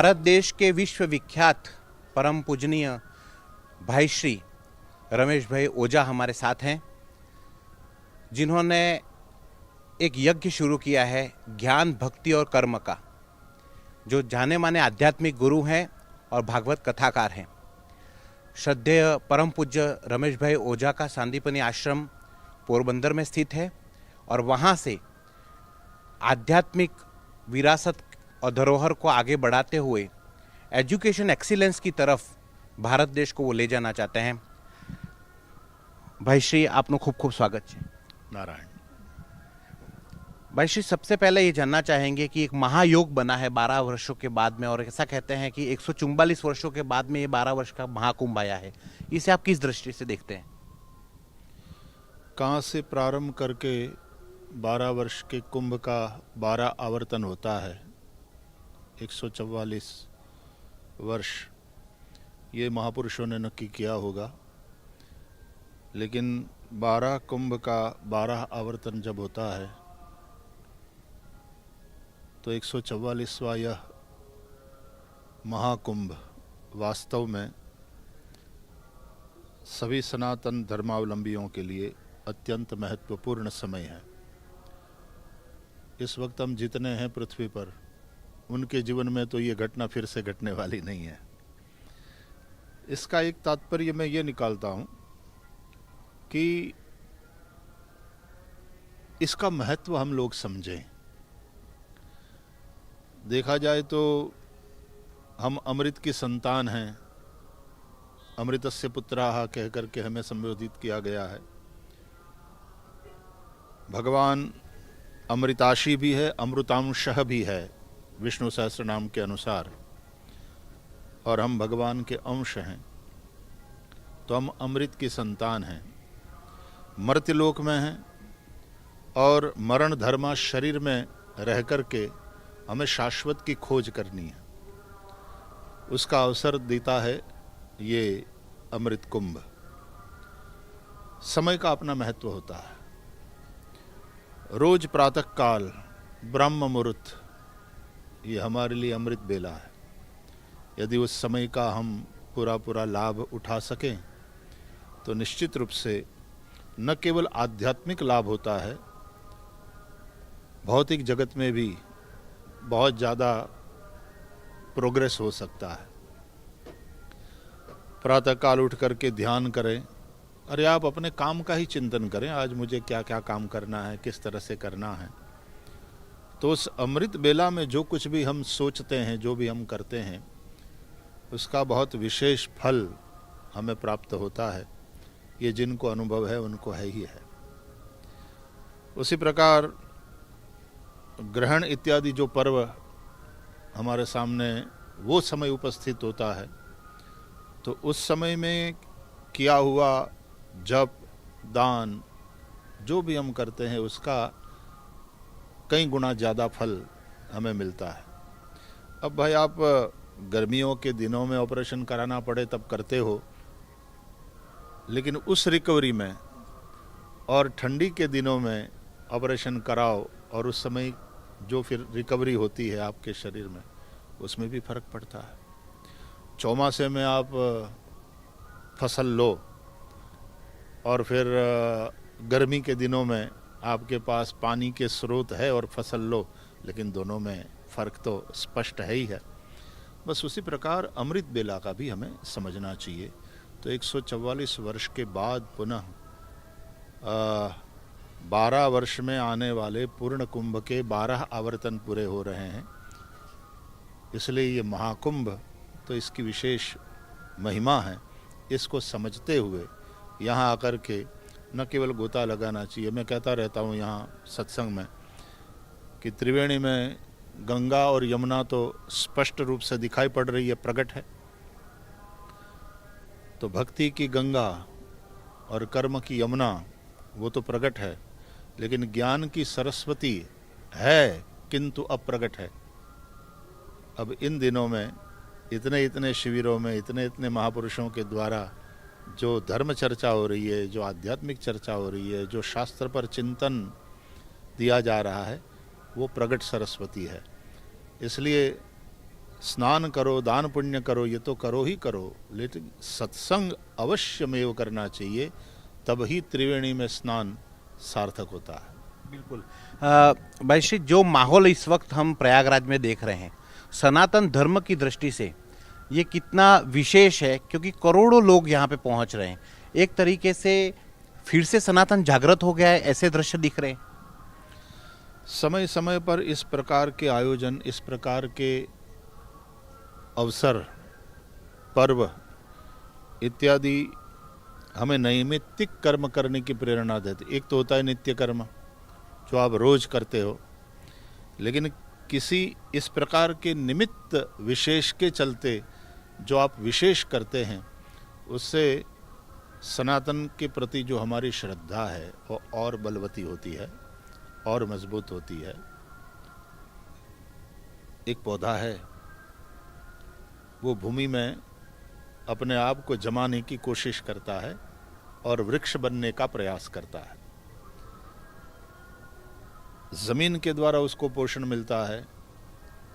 भारत देश के विश्वविख्यात परम पूजनीय भाई श्री रमेश भाई ओझा हमारे साथ हैं, जिन्होंने एक यज्ञ शुरू किया है ज्ञान भक्ति और कर्म का, जो जाने माने आध्यात्मिक गुरु हैं और भागवत कथाकार हैं। श्रद्धेय परम पूज्य रमेश भाई ओझा का सांदीपनी आश्रम पोरबंदर में स्थित है और वहाँ से आध्यात्मिक विरासत और धरोहर को आगे बढ़ाते हुए एजुकेशन एक्सीलेंस की तरफ भारत देश को वो ले जाना चाहते हैं। भाई श्री, आपनो खूब खूब स्वागत है। नारायण। भाई श्री, सबसे पहले ये जानना चाहेंगे कि एक महायोग बना है 12 वर्षों के बाद में, और ऐसा कहते हैं कि 144 वर्षों के बाद में ये 12 वर्ष का महाकुंभ आया है। इसे आप किस दृष्टि से देखते हैं? कहाँ से प्रारंभ करके 12 वर्ष के कुंभ का 12 आवर्तन होता है, 144 वर्ष, ये महापुरुषों ने नक्की किया होगा। लेकिन 12 कुंभ का 12 आवर्तन जब होता है तो 144वां यह महाकुंभ वास्तव में सभी सनातन धर्मावलंबियों के लिए अत्यंत महत्वपूर्ण समय है। इस वक्त हम जितने हैं पृथ्वी पर, उनके जीवन में तो ये घटना फिर से घटने वाली नहीं है। इसका एक तात्पर्य मैं ये निकालता हूँ कि इसका महत्व हम लोग समझें। देखा जाए तो हम अमृत की संतान हैं, अमृतस्य पुत्राः कह करके हमें संबोधित किया गया है। भगवान अमृताशी भी है, अमृतांशः भी है विष्णु सहस्त्र नाम के अनुसार, और हम भगवान के अंश हैं, तो हम अमृत की संतान हैं। मर्त्यलोक में हैं और मरण धर्मा शरीर में रह करके हमें शाश्वत की खोज करनी है। उसका अवसर देता है ये अमृत कुंभ। समय का अपना महत्व होता है। रोज प्रातः काल ब्रह्म मुहूर्त, ये हमारे लिए अमृत बेला है। यदि उस समय का हम पूरा लाभ उठा सकें तो निश्चित रूप से न केवल आध्यात्मिक लाभ होता है, भौतिक जगत में भी बहुत ज़्यादा प्रोग्रेस हो सकता है। प्रातःकाल उठ करके ध्यान करें। अरे आप अपने काम का ही चिंतन करें, आज मुझे क्या क्या काम करना है, किस तरह से करना है। तो उस अमृत बेला में जो कुछ भी हम सोचते हैं, जो भी हम करते हैं, उसका बहुत विशेष फल हमें प्राप्त होता है। ये जिनको अनुभव है उनको है ही है। उसी प्रकार ग्रहण इत्यादि जो पर्व हमारे सामने वो समय उपस्थित होता है, तो उस समय में किया हुआ जप, दान, जो भी हम करते हैं, उसका कई गुना ज़्यादा फल हमें मिलता है। अब भाई, आप गर्मियों के दिनों में ऑपरेशन कराना पड़े तब करते हो, लेकिन उस रिकवरी में और ठंडी के दिनों में ऑपरेशन कराओ और उस समय जो फिर रिकवरी होती है आपके शरीर में, उसमें भी फर्क पड़ता है। चौमासे में आप फसल लो और फिर गर्मी के दिनों में आपके पास पानी के स्रोत है और फसल लो, लेकिन दोनों में फ़र्क तो स्पष्ट है ही है। बस उसी प्रकार अमृत बेला का भी हमें समझना चाहिए। तो 144 वर्ष के बाद पुनः 12 वर्ष में आने वाले पूर्ण कुंभ के 12 आवर्तन पूरे हो रहे हैं। इसलिए ये महाकुंभ, तो इसकी विशेष महिमा है। इसको समझते हुए यहाँ आकर के न केवल गोता लगाना चाहिए। मैं कहता रहता हूँ यहाँ सत्संग में कि त्रिवेणी में गंगा और यमुना तो स्पष्ट रूप से दिखाई पड़ रही है, प्रकट है। तो भक्ति की गंगा और कर्म की यमुना वो तो प्रकट है, लेकिन ज्ञान की सरस्वती है किंतु अप्रगट है। अब इन दिनों में इतने शिविरों में इतने महापुरुषों के द्वारा जो धर्म चर्चा हो रही है, जो आध्यात्मिक चर्चा हो रही है, जो शास्त्र पर चिंतन दिया जा रहा है, वो प्रगट सरस्वती है। इसलिए स्नान करो, दान पुण्य करो, ये तो करो ही करो, लेकिन सत्संग अवश्यमेव करना चाहिए, तब ही त्रिवेणी में स्नान सार्थक होता है। बिल्कुल। भाई श्री, जो माहौल इस वक्त हम प्रयागराज में देख रहे हैं, सनातन धर्म की दृष्टि से ये कितना विशेष है, क्योंकि करोड़ों लोग यहाँ पे पहुँच रहे हैं। एक तरीके से फिर से सनातन जागृत हो गया है, ऐसे दृश्य दिख रहे हैं। समय समय पर इस प्रकार के आयोजन, इस प्रकार के अवसर, पर्व इत्यादि हमें नैमित्तिक कर्म करने की प्रेरणा देते। एक तो होता है नित्य कर्म जो आप रोज करते हो, लेकिन किसी इस प्रकार के निमित्त विशेष के चलते जो आप विशेष करते हैं, उससे सनातन के प्रति जो हमारी श्रद्धा है वो और बलवती होती है और मजबूत होती है। एक पौधा है, वो भूमि में अपने आप को जमाने की कोशिश करता है और वृक्ष बनने का प्रयास करता है। जमीन के द्वारा उसको पोषण मिलता है,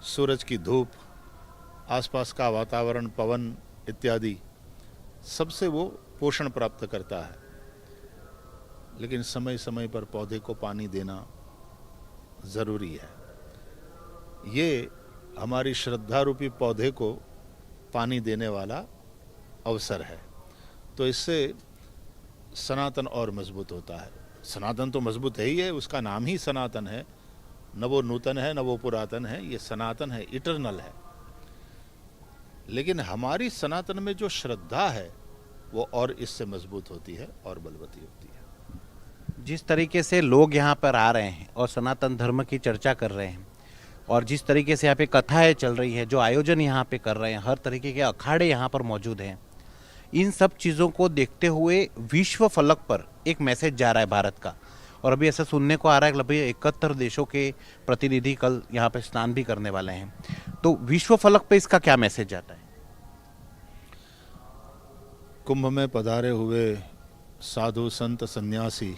सूरज की धूप, आसपास का वातावरण, पवन इत्यादि सबसे वो पोषण प्राप्त करता है। लेकिन समय समय पर पौधे को पानी देना जरूरी है। ये हमारी श्रद्धा रूपी पौधे को पानी देने वाला अवसर है, तो इससे सनातन और मजबूत होता है। सनातन तो मजबूत है ही है, उसका नाम ही सनातन है, न वो नूतन है न वो पुरातन है, ये सनातन है, इटरनल है। लेकिन हमारी सनातन में जो श्रद्धा है वो और इससे मजबूत होती है और बलवती होती है। जिस तरीके से लोग यहाँ पर आ रहे हैं और सनातन धर्म की चर्चा कर रहे हैं, और जिस तरीके से यहाँ पे कथाएं चल रही है, जो आयोजन यहाँ पे कर रहे हैं, हर तरीके के अखाड़े यहाँ पर मौजूद हैं, इन सब चीज़ों को देखते हुए विश्व फलक पर एक मैसेज जा रहा है भारत का। और अभी ऐसा सुनने को आ रहा है कि लगभग 71 देशों के प्रतिनिधि कल यहाँ पे स्नान भी करने वाले हैं, तो विश्व फलक पे इसका क्या मैसेज जाता है? कुंभ में पधारे हुए साधु संत सन्यासी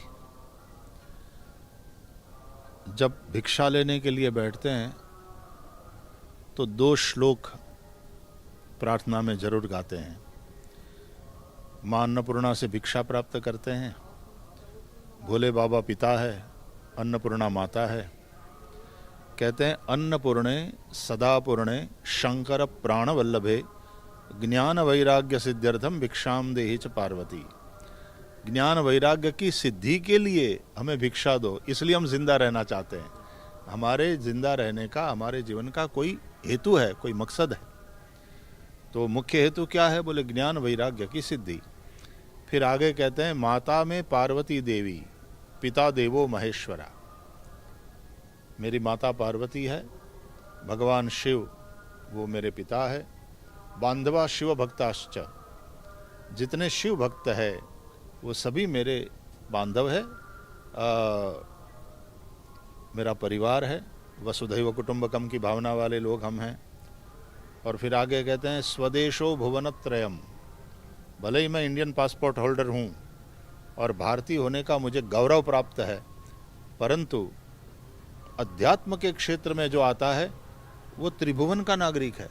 जब भिक्षा लेने के लिए बैठते हैं तो 2 श्लोक प्रार्थना में जरूर गाते हैं। मां अन्नपूर्णा से भिक्षा प्राप्त करते हैं, भोले बाबा पिता है, अन्नपूर्णा माता है। कहते हैं अन्नपूर्णे सदापूर्णे शंकर प्राण वल्लभे ज्ञान वैराग्य सिद्ध्यर्थम भिक्षाम देहि च पार्वती। ज्ञान वैराग्य की सिद्धि के लिए हमें भिक्षा दो, इसलिए हम जिंदा रहना चाहते हैं। हमारे जिंदा रहने का, हमारे जीवन का कोई हेतु है, कोई मकसद है। तो मुख्य हेतु क्या है? बोले ज्ञान वैराग्य की सिद्धि। फिर आगे कहते हैं माता में पार्वती देवी, पिता देवो महेश्वरा। मेरी माता पार्वती है, भगवान शिव वो मेरे पिता है, बांधवा शिव भक्ताश्च, जितने शिव भक्त है वो सभी मेरे बांधव है, मेरा परिवार है, वसुधैव कुटुंबकम की भावना वाले लोग हम हैं। और फिर आगे कहते हैं स्वदेशो भुवनत्रयम, भले ही मैं इंडियन पासपोर्ट होल्डर हूँ और भारतीय होने का मुझे गौरव प्राप्त है, परंतु अध्यात्म के क्षेत्र में जो आता है वो त्रिभुवन का नागरिक है।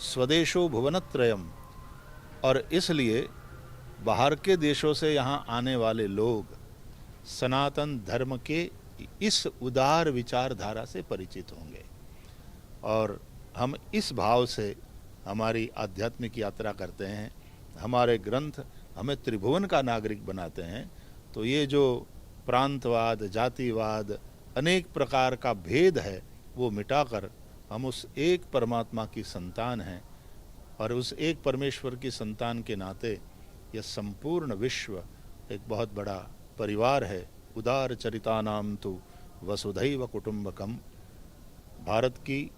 स्वदेशो भुवनत्रयम। और इसलिए बाहर के देशों से यहाँ आने वाले लोग सनातन धर्म के इस उदार विचारधारा से परिचित होंगे, और हम इस भाव से हमारी आध्यात्मिक यात्रा करते हैं। हमारे ग्रंथ हमें त्रिभुवन का नागरिक बनाते हैं। तो ये जो प्रांतवाद, जातिवाद, अनेक प्रकार का भेद है, वो मिटाकर हम उस एक परमात्मा की संतान हैं, और उस एक परमेश्वर की संतान के नाते यह संपूर्ण विश्व एक बहुत बड़ा परिवार है। उदार चरितानाम तु वसुधैव कुटुंबकम। भारत की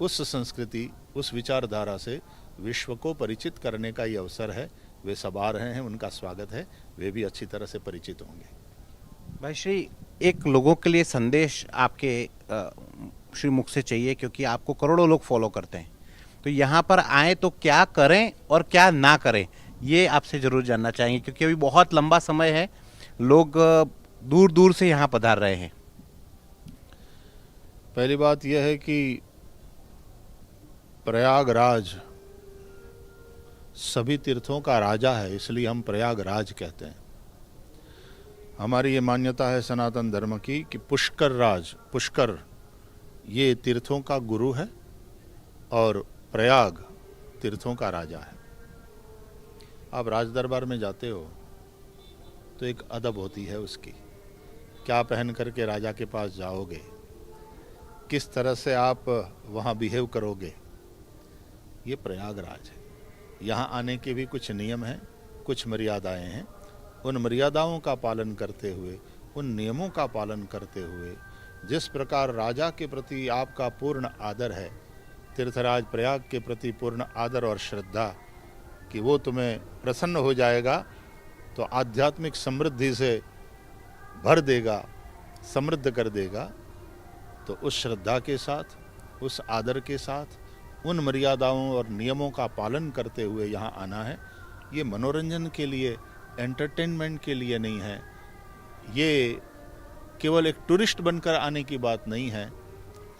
उस संस्कृति, उस विचारधारा से विश्व को परिचित करने का ये अवसर है। वे सब आ रहे हैं, उनका स्वागत है, वे भी अच्छी तरह से परिचित होंगे। भाई श्री, एक लोगों के लिए संदेश आपके श्री मुख से चाहिए, क्योंकि आपको करोड़ों लोग फॉलो करते हैं, तो यहाँ पर आए तो क्या करें और क्या ना करें, ये आपसे जरूर जानना चाहेंगे, क्योंकि अभी बहुत लंबा समय है, लोग दूर दूर से यहाँ पधार रहे हैं। पहली बात यह है कि प्रयागराज सभी तीर्थों का राजा है, इसलिए हम प्रयागराज कहते हैं। हमारी ये मान्यता है सनातन धर्म की कि पुष्कर ये तीर्थों का गुरु है और प्रयाग तीर्थों का राजा है। आप राज दरबार में जाते हो तो एक अदब होती है उसकी, क्या पहन करके राजा के पास जाओगे, किस तरह से आप वहाँ बिहेव करोगे, ये प्रयागराज है। यहाँ आने के भी कुछ नियम हैं, कुछ मर्यादाएं हैं। उन मर्यादाओं का पालन करते हुए, उन नियमों का पालन करते हुए, जिस प्रकार राजा के प्रति आपका पूर्ण आदर है, तीर्थराज प्रयाग के प्रति पूर्ण आदर और श्रद्धा कि वो तुम्हें प्रसन्न हो जाएगा तो आध्यात्मिक समृद्धि से भर देगा, समृद्ध कर देगा, तो उस श्रद्धा के साथ, उस आदर के साथ, उन मर्यादाओं और नियमों का पालन करते हुए यहाँ आना है। ये मनोरंजन के लिए, एंटरटेनमेंट के लिए नहीं है, ये केवल एक टूरिस्ट बनकर आने की बात नहीं है।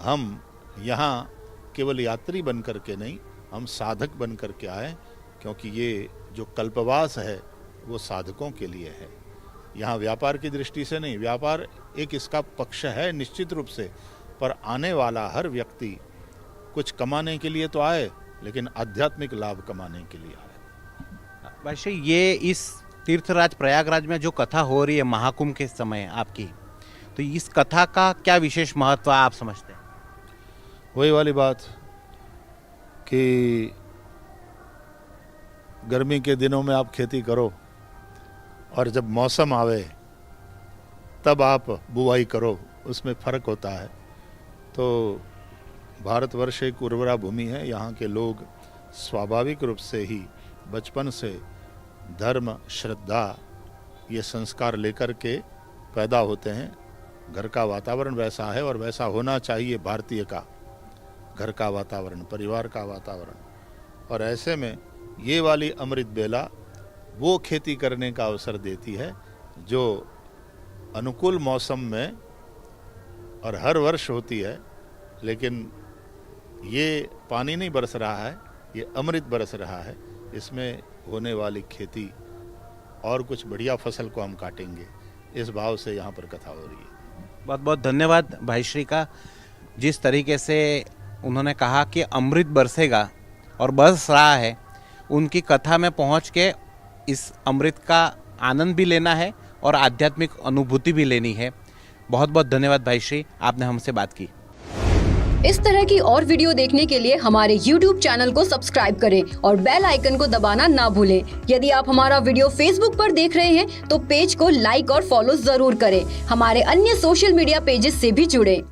हम यहाँ केवल यात्री बन कर के नहीं, हम साधक बन कर के आए, क्योंकि ये जो कल्पवास है वो साधकों के लिए है। यहाँ व्यापार की दृष्टि से नहीं, व्यापार एक इसका पक्ष है निश्चित रूप से, पर आने वाला हर व्यक्ति कुछ कमाने के लिए तो आए, लेकिन आध्यात्मिक लाभ कमाने के लिए आए। वैसे ये इस तीर्थराज प्रयागराज में जो कथा हो रही है महाकुंभ के समय आपकी, तो इस कथा का क्या विशेष महत्व आप समझते हैं? वही वाली बात कि गर्मी के दिनों में आप खेती करो और जब मौसम आवे तब आप बुवाई करो, उसमें फर्क होता है। तो भारतवर्ष एक उर्वरा भूमि है, यहाँ के लोग स्वाभाविक रूप से ही बचपन से धर्म, श्रद्धा, ये संस्कार लेकर के पैदा होते हैं। घर का वातावरण वैसा है और वैसा होना चाहिए भारतीय का, घर का वातावरण, परिवार का वातावरण। और ऐसे में ये वाली अमृत बेला वो खेती करने का अवसर देती है जो अनुकूल मौसम में और हर वर्ष होती है, लेकिन ये पानी नहीं बरस रहा है, ये अमृत बरस रहा है। इसमें होने वाली खेती और कुछ बढ़िया फसल को हम काटेंगे, इस भाव से यहाँ पर कथा हो रही है। बहुत बहुत धन्यवाद भाई श्री का, जिस तरीके से उन्होंने कहा कि अमृत बरसेगा और बरस रहा है, उनकी कथा में पहुँच के इस अमृत का आनंद भी लेना है और आध्यात्मिक अनुभूति भी लेनी है। बहुत बहुत धन्यवाद भाई श्री, आपने हमसे बात की। इस तरह की और वीडियो देखने के लिए हमारे YouTube चैनल को सब्सक्राइब करें और बेल आइकन को दबाना ना भूलें। यदि आप हमारा वीडियो Facebook पर देख रहे हैं तो पेज को लाइक और फॉलो जरूर करें। हमारे अन्य सोशल मीडिया पेजेस से भी जुड़ें।